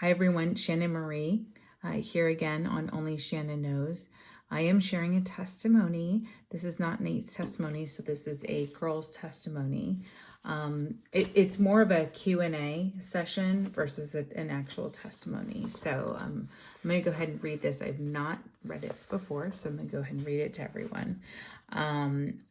Hi everyone, Shannon Marie here again on Only Shannon Knows. I am sharing a testimony. This is not Nate's testimony, so this is a girl's testimony. It's more of a Q&A session versus an actual testimony. So I'm going to go ahead and read this. I've not read it before, so I'm going to go ahead and read it to everyone.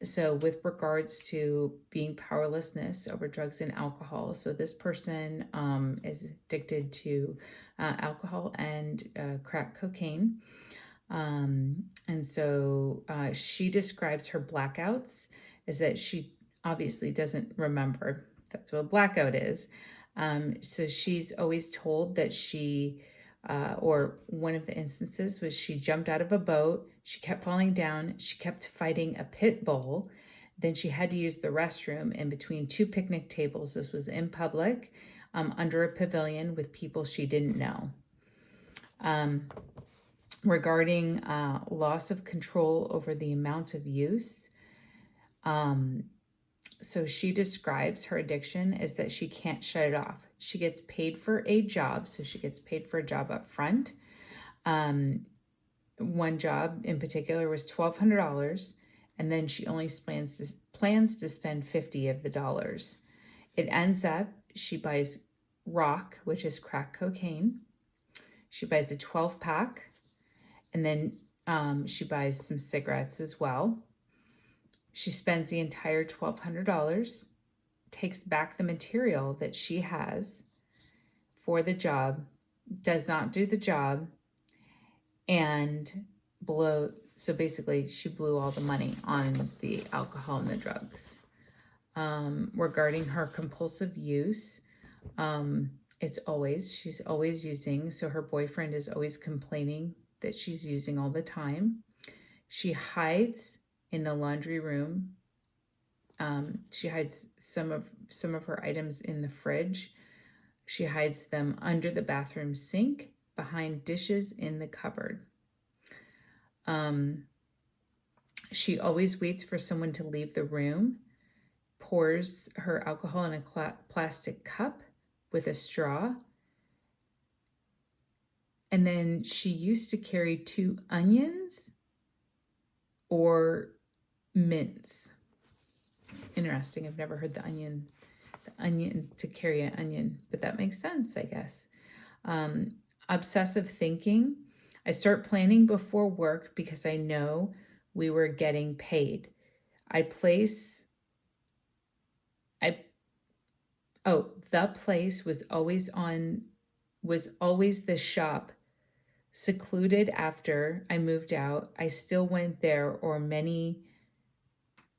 So with regards to being powerlessness over drugs and alcohol, so this person is addicted to alcohol and crack cocaine. And so she describes her blackouts as that she obviously doesn't remember. That's what a blackout is. So she's always told that or one of the instances was she jumped out of a boat, she kept falling down, she kept fighting a pit bull, then she had to use the restroom in between two picnic tables. This was in public, under a pavilion with people she didn't know. Regarding loss of control over the amount of use, so she describes her addiction as that she can't shut it off. She gets paid for a job, so she gets paid for a job up front. One job in particular was $1,200, and then she only plans to spend $50 of the dollars. It ends up she buys rock, which is crack cocaine. She buys a 12-pack, and then she buys some cigarettes as well. She spends the entire $1,200, takes back the material that she has for the job, does not do the job, and so basically she blew all the money on the alcohol and the drugs. Regarding her compulsive use, she's always using, so her boyfriend is always complaining that she's using all the time. She hides in the laundry room. She hides some of her items in the fridge. She hides them under the bathroom sink, behind dishes in the cupboard. She always waits for someone to leave the room, pours her alcohol in a plastic cup with a straw, and then she used to carry 2 onions or mints. Interesting. I've never heard the onion to carry an onion, but that makes sense, I guess. Obsessive thinking. I start planning before work because I know we were getting paid. The place was always the shop. Secluded after I moved out, I still went there, or many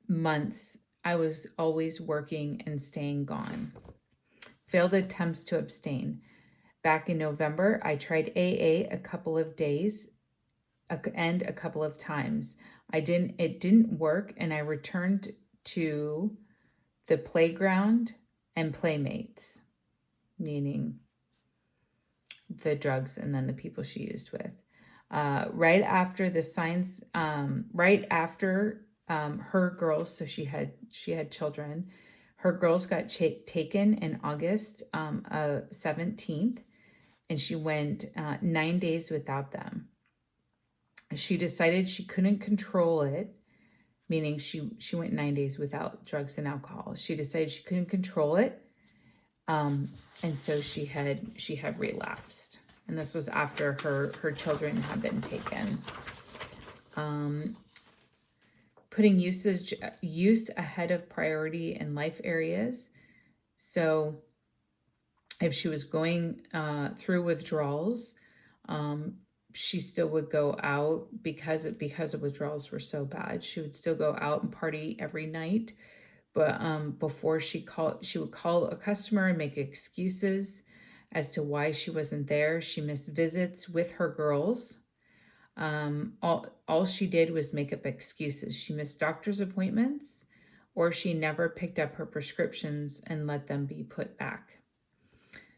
months I was always working and staying gone. Failed attempts to abstain. Back in November, I tried AA a couple of days and a couple of times. It didn't work, and I returned to the playground and playmates, meaning the drugs and then the people she used with. Right after her girls, so she had children, her girls got taken in August 17th, and she went 9 days without them. She decided she couldn't control it, meaning she went 9 days without drugs and alcohol. She decided she couldn't control it, and so she had relapsed. And this was after her children had been taken. Putting use ahead of priority in life areas. So if she was going through withdrawals, she still would go out because withdrawals were so bad. She would still go out and party every night. But before she would call a customer and make excuses as to why she wasn't there. She missed visits with her girls. All she did was make up excuses. She missed doctor's appointments, or she never picked up her prescriptions and let them be put back.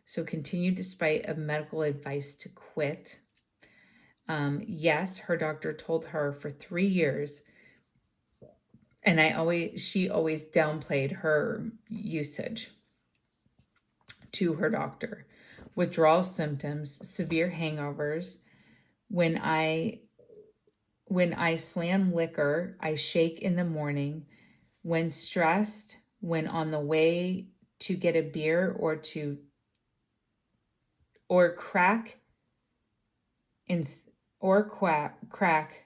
So continued despite of medical advice to quit. Yes, her doctor told her for 3 years, and she always downplayed her usage to her doctor. withdrawal symptoms, severe hangovers. When I slam liquor, I shake in the morning. When stressed, when on the way to get a beer or crack crack,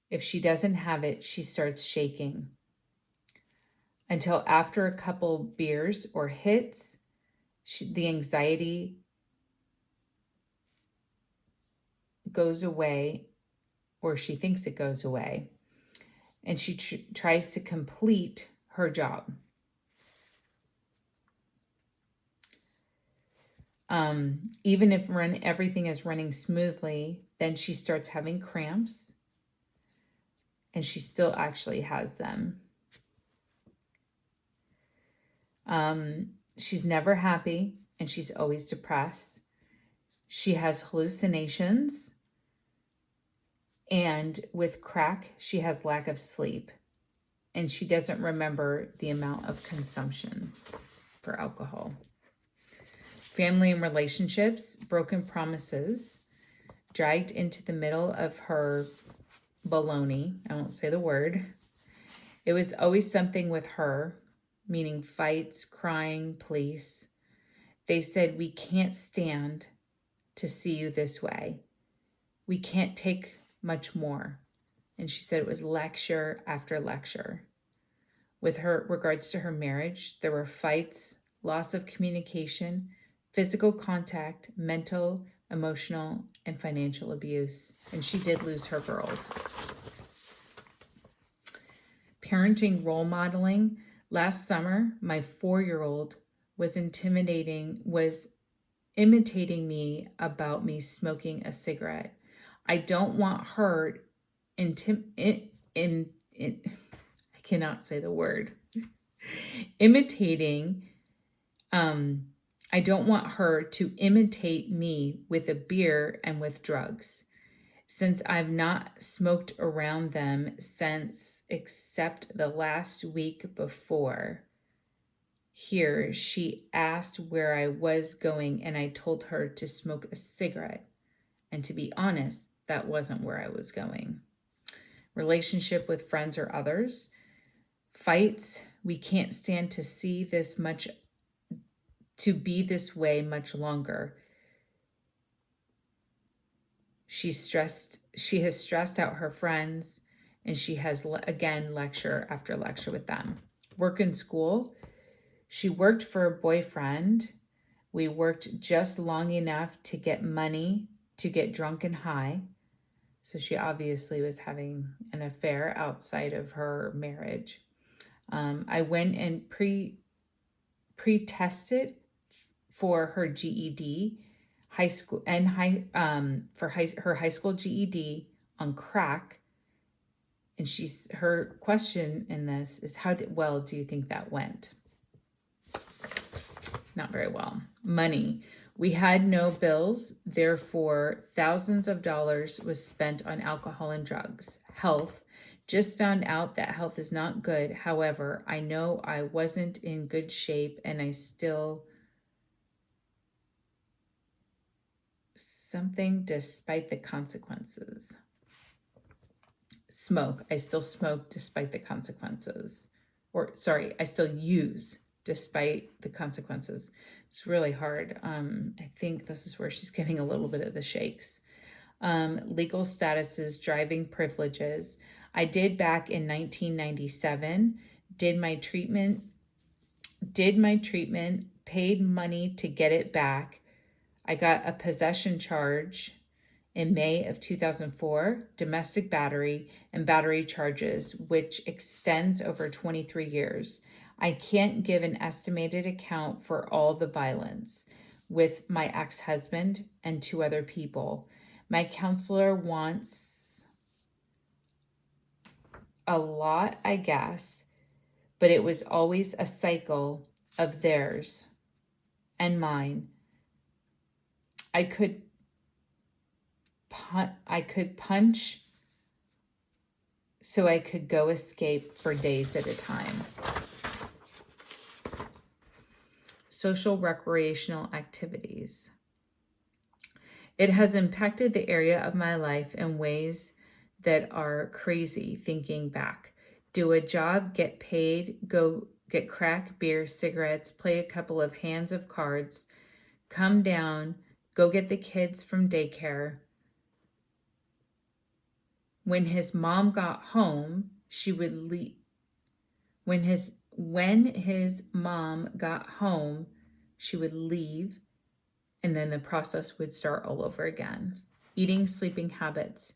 if she doesn't have it, she starts shaking. Until after a couple beers or hits, the anxiety goes away, or she thinks it goes away, and she tries to complete her job. Even if everything is running smoothly, then she starts having cramps, and she still actually has them. She's never happy, and she's always depressed. She has hallucinations, and with crack, she has lack of sleep, and she doesn't remember the amount of consumption for alcohol. Family and relationships, broken promises, dragged into the middle of her baloney. I won't say the word. It was always something with her, meaning fights, crying, police. They said, "We can't stand to see you this way. We can't take much more." And she said it was lecture after lecture. With her regards to her marriage, there were fights, loss of communication, physical contact, mental, emotional, and financial abuse. And she did lose her girls. Parenting role modeling. Last summer, my 4-year-old was imitating me about me smoking a cigarette. I don't want her I cannot say the word. Imitating. I don't want her to imitate me with a beer and with drugs. Since I've not smoked around them since except the last week before. Here, she asked where I was going, and I told her to smoke a cigarette. And to be honest, that wasn't where I was going. Relationship with friends or others. Fights. We can't stand to see to be this way much longer. She has stressed out her friends, and she has, again, lecture after lecture with them. Work and school. She worked for a boyfriend. We worked just long enough to get money to get drunk and high. So she obviously was having an affair outside of her marriage. I went and pre-tested for her GED, her high school GED on crack. And her question in this is, how well do you think that went? Not very well. Money. We had no bills, therefore thousands of dollars was spent on alcohol and drugs. Health. Just found out that health is not good. However, I know I wasn't in good shape, and I still something despite the consequences. Smoke. I still smoke despite the consequences. I still use despite the consequences. It's really hard. I think this is where she's getting a little bit of the shakes. Legal statuses, driving privileges. I did back in 1997, did my treatment, paid money to get it back. I got a possession charge in May of 2004, domestic battery and battery charges, which extends over 23 years. I can't give an estimated account for all the violence with my ex-husband and 2 other people. My counselor wants a lot, I guess, but it was always a cycle of theirs and mine. I could punch so I could go escape for days at a time. social recreational activities. It has impacted the area of my life in ways that are crazy thinking back. Do a job, get paid, go get crack, beer, cigarettes, play a couple of hands of cards, come down, go get the kids from daycare. When his mom got home, she would leave. When his mom got home, she would leave, and then the process would start all over again. Eating, sleeping habits.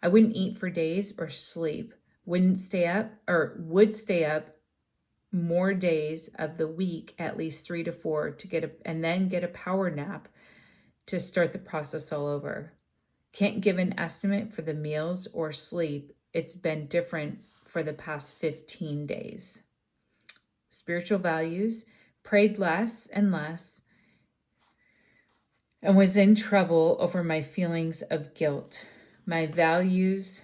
I wouldn't eat for days or sleep. Would stay up more days of the week, at least 3 to 4, and then get a power nap to start the process all over. Can't give an estimate for the meals or sleep. It's been different for the past 15 days. Spiritual values, prayed less and less, and was in trouble over my feelings of guilt. My values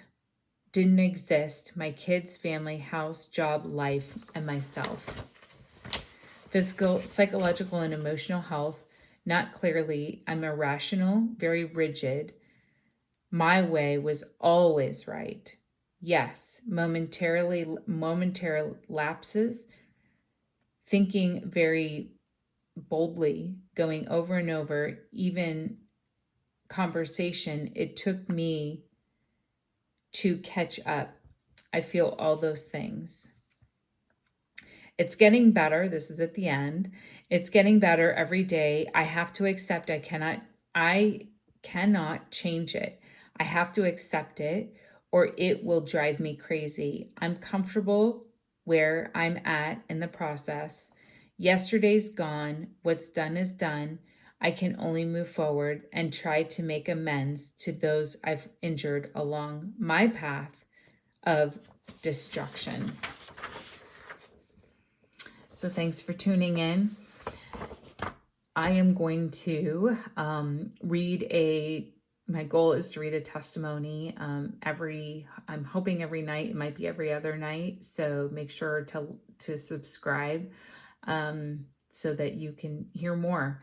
didn't exist: my kids, family, house, job, life, and myself. Physical, psychological, and emotional health, not clearly. I'm irrational, very rigid. My way was always right. Yes, momentary lapses, thinking very boldly, going over and over, even conversation, it took me to catch up. I feel all those things. It's getting better. This is at the end. It's getting better every day. I have to accept I cannot change it. I have to accept it or it will drive me crazy. I'm comfortable where I'm at in the process. Yesterday's gone. What's done is done. I can only move forward and try to make amends to those I've injured along my path of destruction. So thanks for tuning in. I am going to my goal is to read a testimony I'm hoping every night. It might be every other night. So make sure to subscribe so that you can hear more.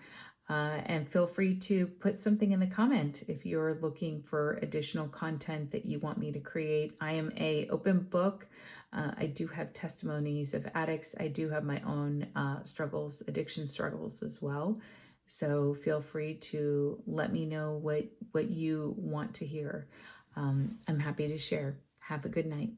And feel free to put something in the comment if you're looking for additional content that you want me to create. I am an open book. I do have testimonies of addicts. I do have my own addiction struggles as well. So feel free to let me know what you want to hear. I'm happy to share. Have a good night.